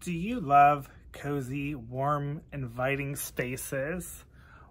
Do you love cozy, warm, inviting spaces?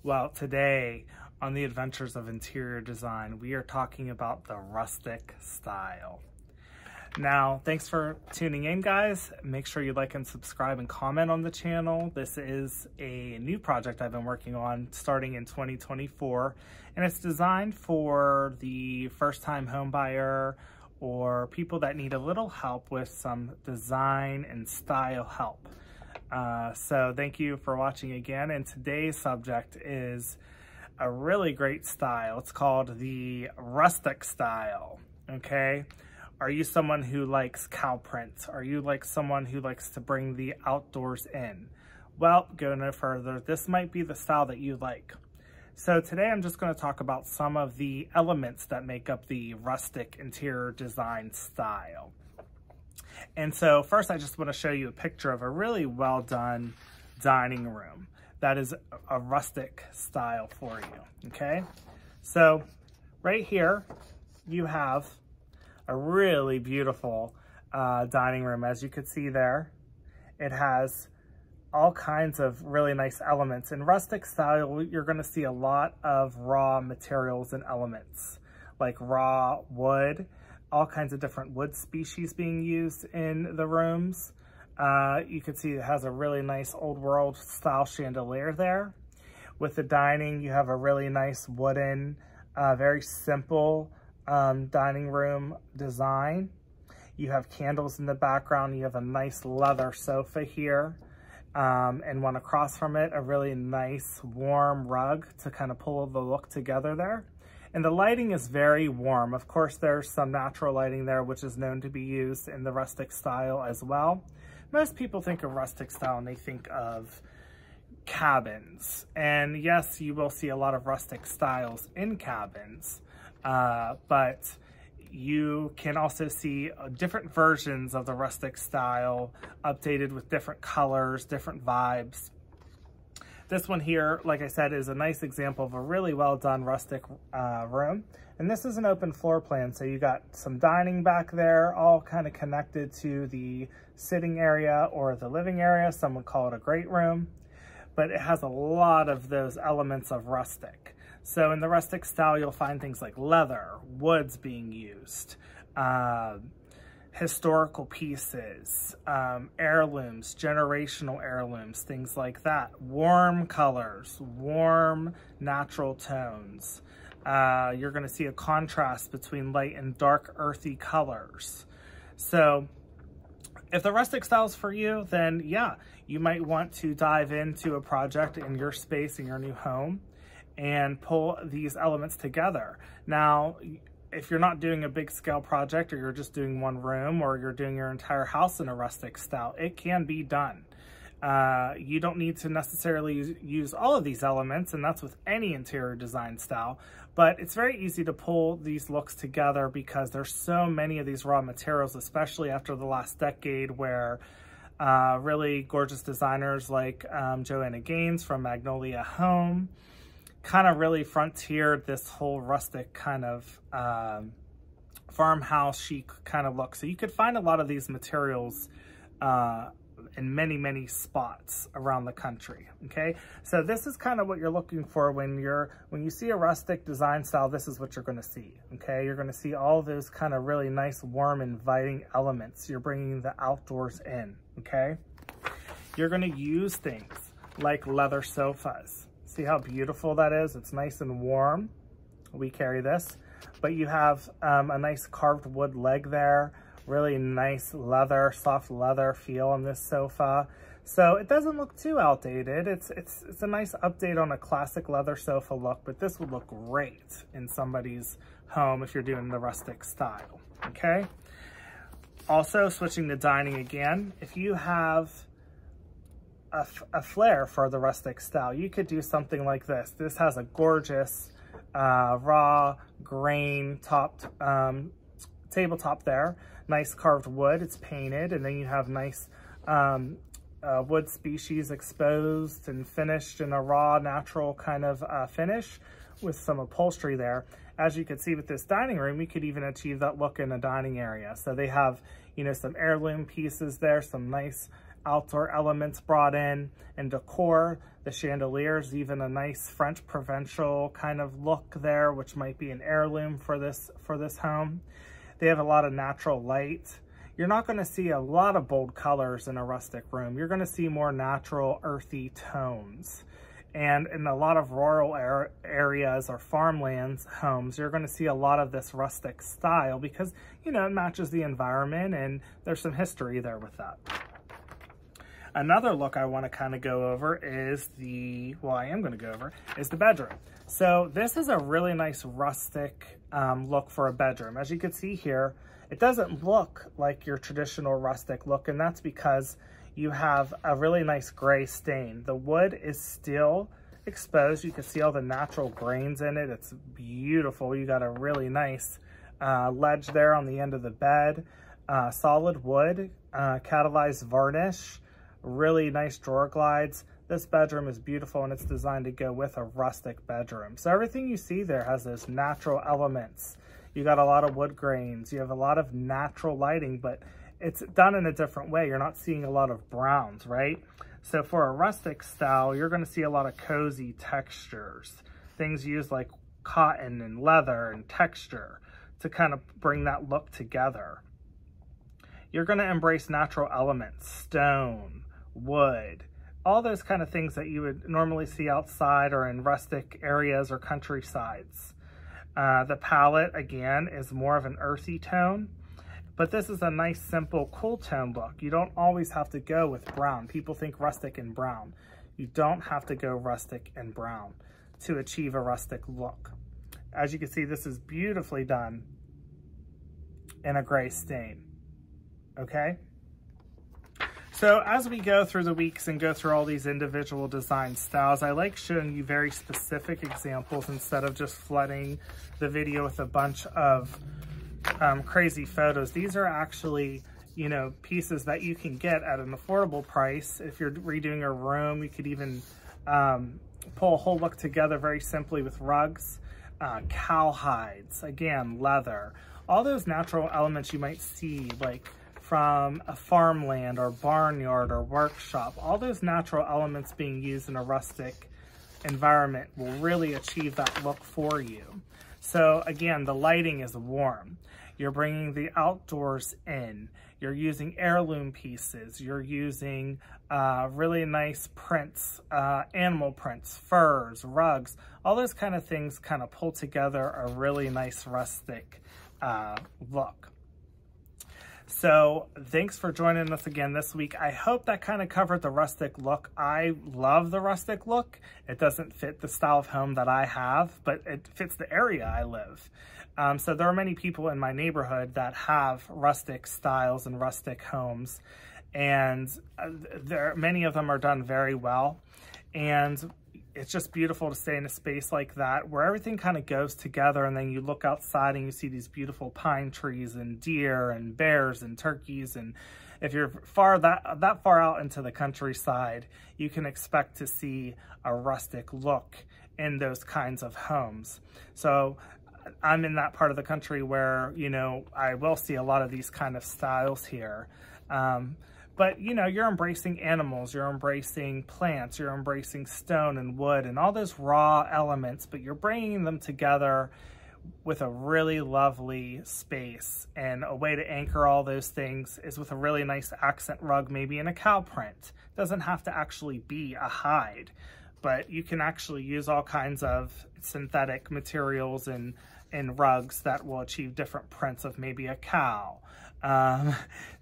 Well, today on the Adventures of Interior Design, we are talking about the rustic style. Now, thanks for tuning in, guys. Make sure you like and subscribe and comment on the channel. This is a new project I've been working on starting in 2024, and it's designed for the first-time home buyer or people that need a little help with some design and style help. So thank you for watching again. And today's subject is a really great style. It's called the rustic style, okay? Are you someone who likes cow print? Are you like someone who likes to bring the outdoors in? Well, go no further. This might be the style that you like. So today I'm just going to talk about some of the elements that make up the rustic interior design style. And so first I just want to show you a picture of a really well done dining room that is a rustic style for you, okay? So right here you have a really beautiful dining room. As you could see there, it has all kinds of really nice elements. In rustic style, you're going to see a lot of raw materials and elements, like raw wood, all kinds of different wood species being used in the rooms. You can see it has a really nice old world style chandelier there. With the dining, you have a really nice wooden, very simple dining room design. You have candles in the background. You have a nice leather sofa here. And one across from it, a really nice warm rug to kind of pull the look together there. And the lighting is very warm. Of course, there's some natural lighting there, which is known to be used in the rustic style as well. Most people think of rustic style and they think of cabins. And yes, you will see a lot of rustic styles in cabins, but you can also see different versions of the rustic style updated with different colors, different vibes. This one here, like I said, is a nice example of a really well done rustic room. And this is an open floor plan. So you got some dining back there, all kind of connected to the sitting area or the living area. Some would call it a great room, but it has a lot of those elements of rustic. So in the rustic style, you'll find things like leather, woods being used, historical pieces, heirlooms, generational heirlooms, things like that. Warm colors, warm natural tones. You're going to see a contrast between light and dark earthy colors. So if the rustic style is for you, then yeah, you might want to dive into a project in your space, in your new home, and pull these elements together. Now, if you're not doing a big scale project, or you're just doing one room, or you're doing your entire house in a rustic style, it can be done. You don't need to necessarily use all of these elements, and that's with any interior design style, but it's very easy to pull these looks together because there's so many of these raw materials, especially after the last decade, where really gorgeous designers like Joanna Gaines from Magnolia Home kind of really frontiered this whole rustic kind of farmhouse chic kind of look. So you could find a lot of these materials in many, many spots around the country, okay? So this is kind of what you're looking for when you see a rustic design style. This is what you're gonna see, okay? You're gonna see all those kind of really nice, warm, inviting elements. You're bringing the outdoors in, okay? You're gonna use things like leather sofas. See how beautiful that is? It's nice and warm. We carry this, but you have a nice carved wood leg there, really nice leather, soft leather feel on this sofa. So it doesn't look too outdated. It's a nice update on a classic leather sofa look, but this would look great in somebody's home if you're doing the rustic style, okay? Also, switching to dining again, if you have a flair for the rustic style, you could do something like this. This has a gorgeous raw grain topped tabletop there, nice carved wood, it's painted, and then you have nice wood species exposed and finished in a raw natural kind of finish with some upholstery there. As you can see with this dining room, you could even achieve that look in a dining area. So they have, you know, some heirloom pieces there, some nice outdoor elements brought in and decor. The chandeliers, even a nice French provincial kind of look there, which might be an heirloom for this home. They have a lot of natural light. You're not going to see a lot of bold colors in a rustic room. You're going to see more natural, earthy tones. And in a lot of rural areas or farmlands homes, you're going to see a lot of this rustic style because, you know, it matches the environment and there's some history there with that. Another look I want to kind of go over is the bedroom. So this is a really nice rustic look for a bedroom. As you can see here, it doesn't look like your traditional rustic look, and that's because you have a really nice gray stain. The wood is still exposed. You can see all the natural grains in it. It's beautiful. You got a really nice ledge there on the end of the bed. Solid wood, catalyzed varnish, really nice drawer glides. This bedroom is beautiful and it's designed to go with a rustic bedroom. So everything you see there has those natural elements. You got a lot of wood grains. You have a lot of natural lighting, but it's done in a different way. You're not seeing a lot of browns, right? So for a rustic style, you're going to see a lot of cozy textures. Things used like cotton and leather and texture to kind of bring that look together. You're going to embrace natural elements, stone, wood, all those kind of things that you would normally see outside or in rustic areas or countrysides. The palette, again, is more of an earthy tone. But this is a nice, simple, cool tone look. You don't always have to go with brown. People think rustic and brown. You don't have to go rustic and brown to achieve a rustic look. As you can see, this is beautifully done in a gray stain, okay? So as we go through the weeks and go through all these individual design styles, I like showing you very specific examples instead of just flooding the video with a bunch of crazy photos. These are actually, you know, pieces that you can get at an affordable price. If you're redoing a room, you could even pull a whole look together very simply with rugs, cow hides, again, leather, all those natural elements you might see like from a farmland or barnyard or workshop. All those natural elements being used in a rustic environment will really achieve that look for you. So again, the lighting is warm. You're bringing the outdoors in. You're using heirloom pieces. You're using really nice prints, animal prints, furs, rugs. All those kind of things kind of pull together a really nice rustic look. So thanks for joining us again this week. I hope that kind of covered the rustic look. I love the rustic look. It doesn't fit the style of home that I have, but it fits the area I live. So there are many people in my neighborhood that have rustic styles and rustic homes, and many of them are done very well. And it's just beautiful to stay in a space like that where everything kind of goes together, and then you look outside and you see these beautiful pine trees and deer and bears and turkeys. And if you're that far out into the countryside, you can expect to see a rustic look in those kinds of homes. So I'm in that part of the country where, you know, I will see a lot of these kind of styles here. But, you know, you're embracing animals, you're embracing plants, you're embracing stone and wood and all those raw elements, but you're bringing them together with a really lovely space. And a way to anchor all those things is with a really nice accent rug, maybe in a cow print. It doesn't have to actually be a hide, but you can actually use all kinds of synthetic materials and rugs that will achieve different prints of maybe a cow,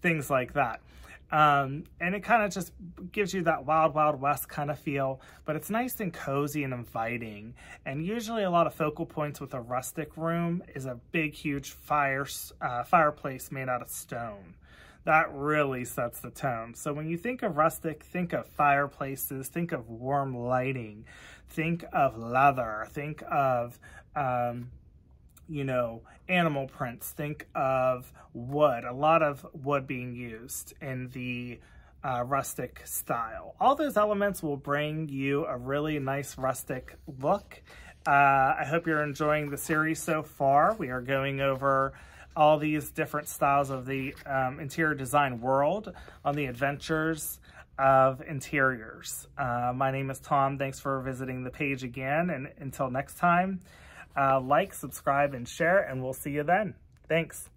things like that. And it kind of just gives you that wild, wild west kind of feel, but it's nice and cozy and inviting. And usually a lot of focal points with a rustic room is a big, huge fireplace made out of stone. That really sets the tone. So when you think of rustic, think of fireplaces, think of warm lighting, think of leather, think of, you know, animal prints, think of wood, a lot of wood being used in the rustic style. All those elements will bring you a really nice rustic look. I hope you're enjoying the series so far. We are going over all these different styles of the interior design world on the Adventures of Interiors. My name is Tom. Thanks for visiting the page again. And until next time, like, subscribe, and share, and we'll see you then. Thanks.